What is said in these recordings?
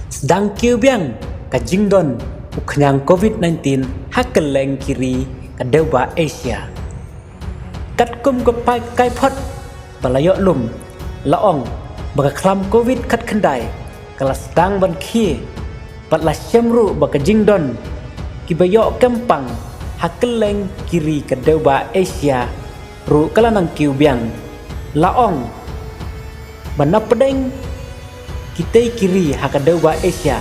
Sedang kiubiang kajingdon uknyang COVID-19 hakeleng kiri kadewa Asia. Katkum kepai kai phot balayok lum laong baka klam COVID kat kendai kala sedang ban khi patla syamru baka jingdon kibayok kempang hakeleng kiri kadewa Asia ru kala nang kiubiang laong banapedeng kita kiri hakadewa Asia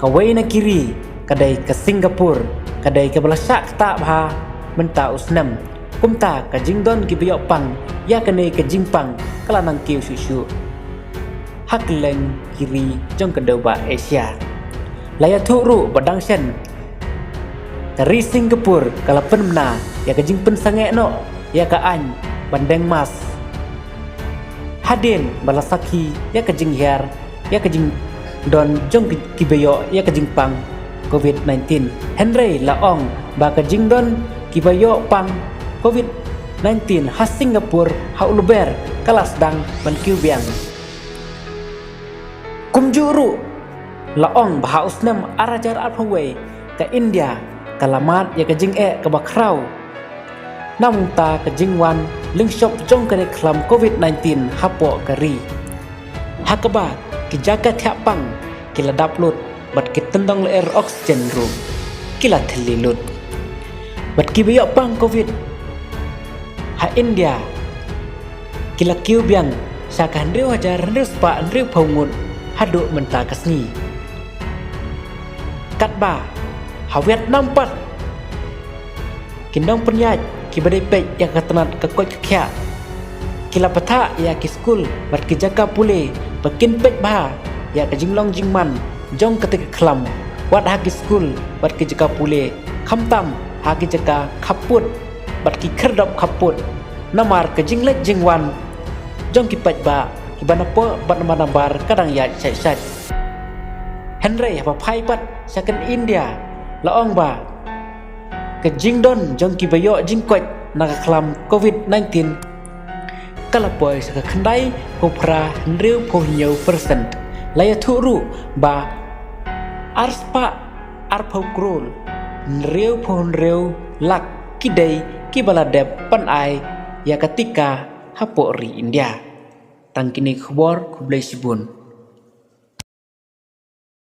kawai na kiri kadai ke Singapura kadai ke belasak tak bah menta usnam kumta ka jingdon ki biok pang ya kene ke jingpang kala nang kiu susu hakleng kiri jong kadewa Asia laya thuru badang sen kari Singapura kala penmna ya ke jingpen sange no ya ka an bandeng mas hadin balasaki ya ke jinghiar ya ke jing don jong kibayo ya ke jingpang COVID-19 Henry laong ba ke jingdon kibayo pang COVID-19 ha Singapura ha uluber kalas dang ban kiubiang kumjuru laong ba usnam arajar alpawei ke India kalamat ya ke jing ke bakrau namun ta ke jingwan lingshop jong ke klam COVID-19 hapo kari hakaba kijaga tiapang kila daplut bat kitendong leer oksigen ru kila thelilut bat kibayok pang COVID ha India kila kiubiang sakan riu hajar riu spa riu paungut haduk menta kasni katba ha Vietnam pat kindong penyaj kibadai pek yang katenat kekot kekia kila pata ya ki skul bat kijaga pule bakin pek bah ya ke jinglong jingman jong ketika kelam wat hagi skul bat ki jaga pule khamtam hagi jaga khaput bat ki kherdop khaput namar ke jinglet jingwan jong ki pek ba ki banapo bat manabar kadang ya sai Henry apa phai pat sakan India laong ba ke jingdon jong ki bayo jingkot naga kelam COVID-19 kalapoi saka khandai kopra ndriu pohnyau percent laya thuru ba arspa arpaukrul ndriu pohonreu lak kidai kibaladep panai ya ketika hapori India tangkini khobor kublai sibun